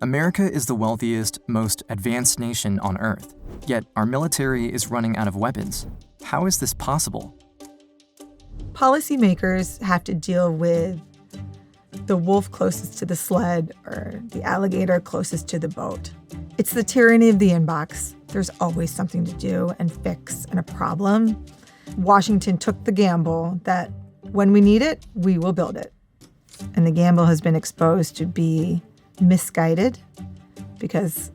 America is the wealthiest, most advanced nation on Earth, yet our military is running out of weapons. How is this possible? Policymakers have to deal with the wolf closest to the sled or the alligator closest to the boat. It's the tyranny of the inbox. There's always something to do and fix and a problem. Washington took the gamble that when we need it, we will build it. And the gamble has been exposed to be misguided because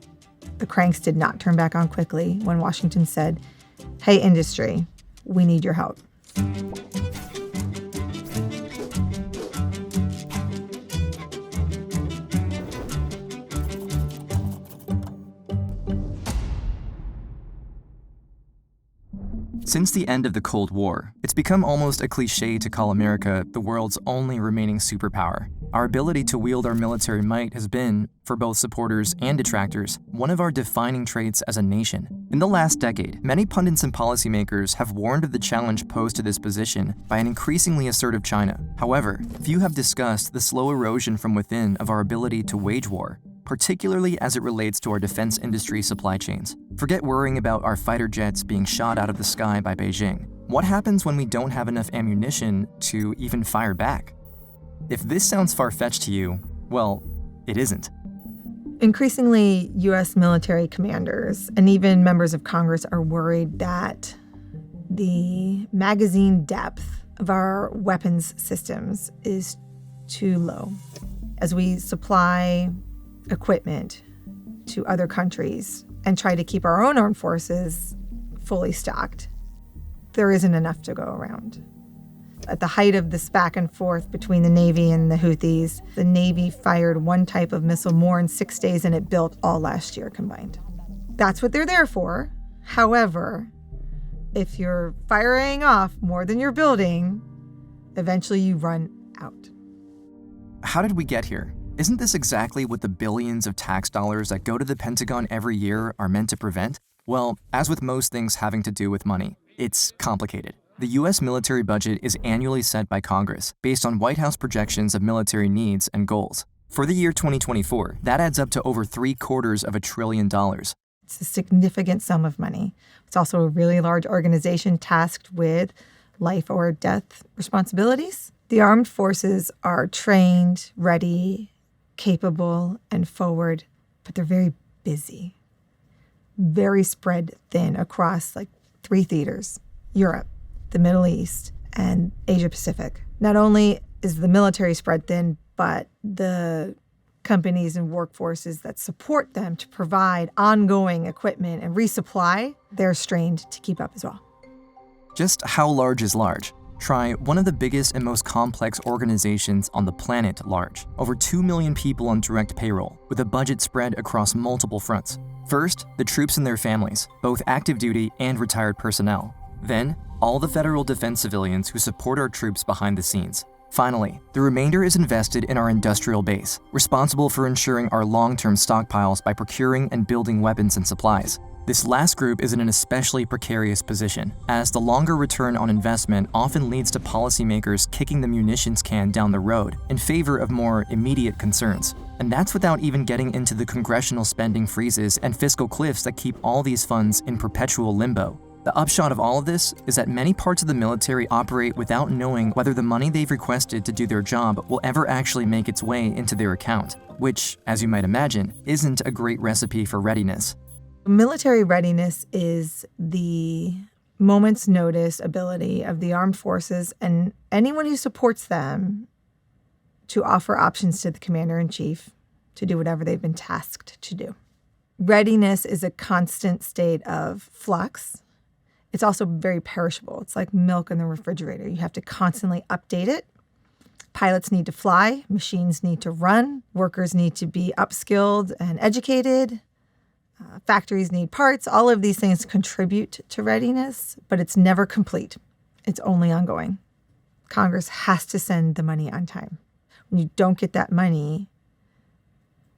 the cranks did not turn back on quickly when Washington said, "Hey, industry, we need your help." Since the end of the Cold War, it's become almost a cliche to call America the world's only remaining superpower. Our ability to wield our military might has been, for both supporters and detractors, one of our defining traits as a nation. In the last decade, many pundits and policymakers have warned of the challenge posed to this position by an increasingly assertive China. However, few have discussed the slow erosion from within of our ability to wage war, particularly as it relates to our defense industry supply chains. Forget worrying about our fighter jets being shot out of the sky by Beijing. What happens when we don't have enough ammunition to even fire back? If this sounds far-fetched to you, well, it isn't. Increasingly, U.S. military commanders and even members of Congress are worried that the magazine depth of our weapons systems is too low. As we supply equipment to other countries and try to keep our own armed forces fully stocked, there isn't enough to go around. At the height of this back and forth between the Navy and the Houthis, the Navy fired one type of missile more in 6 days than it built all last year combined. That's what they're there for. However, if you're firing off more than you're building, eventually you run out. How did we get here? Isn't this exactly what the billions of tax dollars that go to the Pentagon every year are meant to prevent? Well, as with most things having to do with money, it's complicated. The U.S. military budget is annually set by Congress based on White House projections of military needs and goals. For the year 2024, that adds up to over $750 billion. It's a significant sum of money. It's also a really large organization tasked with life or death responsibilities. The armed forces are trained, ready, capable, and forward, but they're very busy, very spread thin across 3 theaters: Europe, the Middle East, and Asia Pacific. Not only is the military spread thin, but the companies and workforces that support them to provide ongoing equipment and resupply, they're strained to keep up as well. Just how large is large? Try one of the biggest and most complex organizations on the planet large. Over 2 million people on direct payroll, with a budget spread across multiple fronts. First, the troops and their families, both active duty and retired personnel. Then, all the federal defense civilians who support our troops behind the scenes. Finally, the remainder is invested in our industrial base, responsible for ensuring our long-term stockpiles by procuring and building weapons and supplies. This last group is in an especially precarious position, as the longer return on investment often leads to policymakers kicking the munitions can down the road in favor of more immediate concerns. And that's without even getting into the congressional spending freezes and fiscal cliffs that keep all these funds in perpetual limbo. The upshot of all of this is that many parts of the military operate without knowing whether the money they've requested to do their job will ever actually make its way into their account, which, as you might imagine, isn't a great recipe for readiness. Military readiness is the moment's notice ability of the armed forces and anyone who supports them to offer options to the commander-in-chief to do whatever they've been tasked to do. Readiness is a constant state of flux. It's also very perishable. It's like milk in the refrigerator. You have to constantly update it. Pilots need to fly, machines need to run, workers need to be upskilled and educated. Factories need parts. All of these things contribute to readiness, but it's never complete. It's only ongoing. Congress has to send the money on time. When you don't get that money,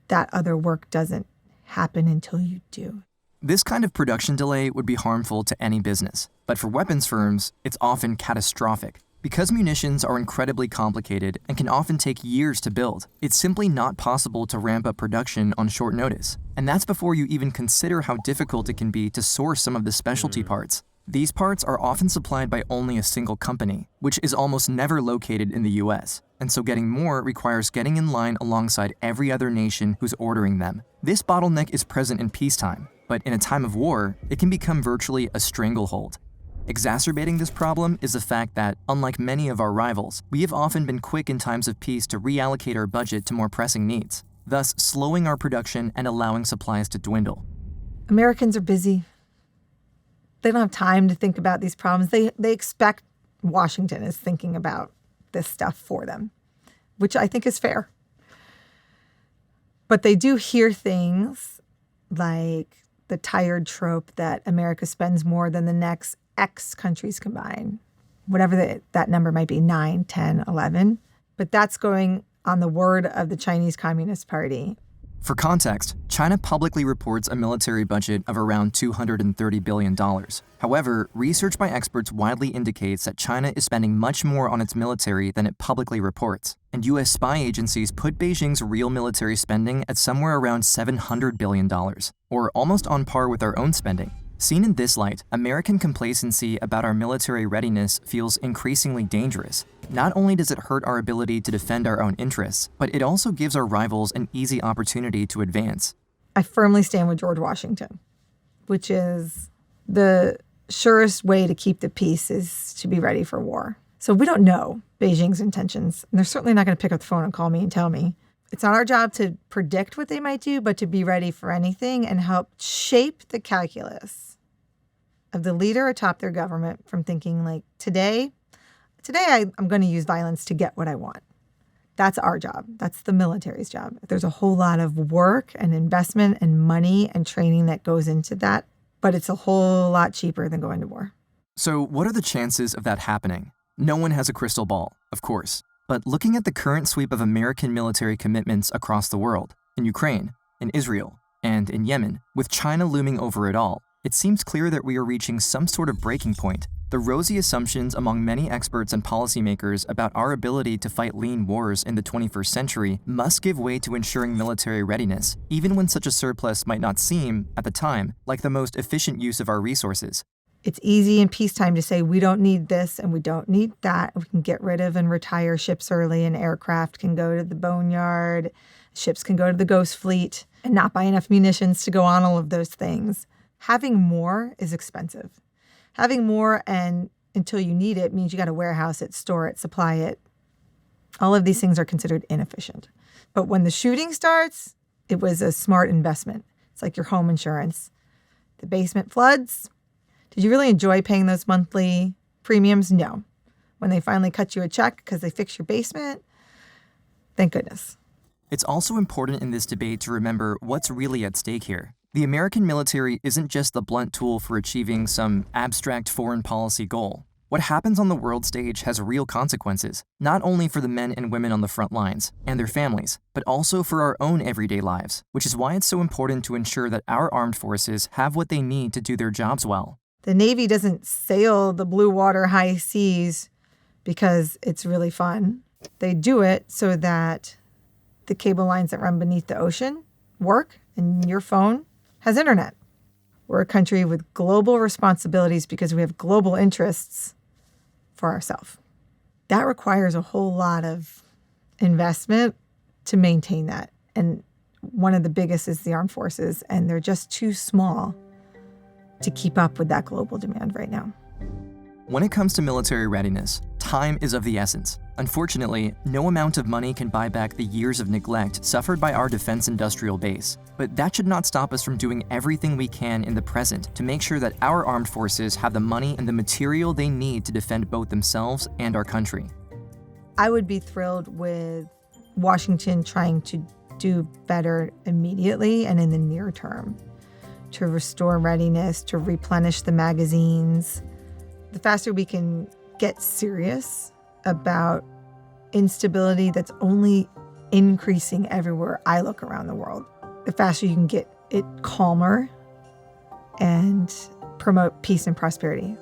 that other work doesn't happen until you do. This kind of production delay would be harmful to any business, but for weapons firms, it's often catastrophic. Because munitions are incredibly complicated and can often take years to build, it's simply not possible to ramp up production on short notice. And that's before you even consider how difficult it can be to source some of the specialty parts. These parts are often supplied by only a single company, which is almost never located in the US, and so getting more requires getting in line alongside every other nation who's ordering them. This bottleneck is present in peacetime, but in a time of war, it can become virtually a stranglehold. Exacerbating this problem is the fact that, unlike many of our rivals, we have often been quick in times of peace to reallocate our budget to more pressing needs, thus slowing our production and allowing supplies to dwindle. Americans are busy. They don't have time to think about these problems. They expect Washington is thinking about this stuff for them, which I think is fair. But they do hear things like the tired trope that America spends more than the next X countries combined, whatever that number might be, 9, 10, 11. But that's going on the word of the Chinese Communist Party. For context, China publicly reports a military budget of around $230 billion. However, research by experts widely indicates that China is spending much more on its military than it publicly reports, and US spy agencies put Beijing's real military spending at somewhere around $700 billion, or almost on par with our own spending. Seen in this light, American complacency about our military readiness feels increasingly dangerous. Not only does it hurt our ability to defend our own interests, but it also gives our rivals an easy opportunity to advance. I firmly stand with George Washington, which is the surest way to keep the peace is to be ready for war. So we don't know Beijing's intentions, and they're certainly not going to pick up the phone and call me and tell me. It's not our job to predict what they might do, but to be ready for anything and help shape the calculus of the leader atop their government from thinking like, today I'm going to use violence to get what I want. That's our job. That's the military's job. There's a whole lot of work and investment and money and training that goes into that, but it's a whole lot cheaper than going to war. So what are the chances of that happening? No one has a crystal ball, of course. But looking at the current sweep of American military commitments across the world, in Ukraine, in Israel, and in Yemen, with China looming over it all, it seems clear that we are reaching some sort of breaking point. The rosy assumptions among many experts and policymakers about our ability to fight lean wars in the 21st century must give way to ensuring military readiness, even when such a surplus might not seem, at the time, like the most efficient use of our resources. It's easy in peacetime to say we don't need this and we don't need that. We can get rid of and retire ships early, and aircraft can go to the boneyard, ships can go to the ghost fleet, and not buy enough munitions to go on all of those things. Having more is expensive. Having more and until you need it means you got to warehouse it, store it, supply it. All of these things are considered inefficient. But when the shooting starts, it was a smart investment. It's like your home insurance. The basement floods. Did you really enjoy paying those monthly premiums? No. When they finally cut you a check because they fixed your basement, thank goodness. It's also important in this debate to remember what's really at stake here. The American military isn't just the blunt tool for achieving some abstract foreign policy goal. What happens on the world stage has real consequences, not only for the men and women on the front lines and their families, but also for our own everyday lives, which is why it's so important to ensure that our armed forces have what they need to do their jobs well. The Navy doesn't sail the blue water high seas because it's really fun. They do it so that the cable lines that run beneath the ocean work and your phone has internet. We're a country with global responsibilities because we have global interests for ourselves. That requires a whole lot of investment to maintain that. And one of the biggest is the armed forces, and they're just too small to keep up with that global demand right now. When it comes to military readiness, time is of the essence. Unfortunately, no amount of money can buy back the years of neglect suffered by our defense industrial base. But that should not stop us from doing everything we can in the present to make sure that our armed forces have the money and the material they need to defend both themselves and our country. I would be thrilled with Washington trying to do better immediately and in the near term to restore readiness, to replenish the magazines. The faster we can get serious about instability that's only increasing everywhere I look around the world, the faster you can get it calmer and promote peace and prosperity.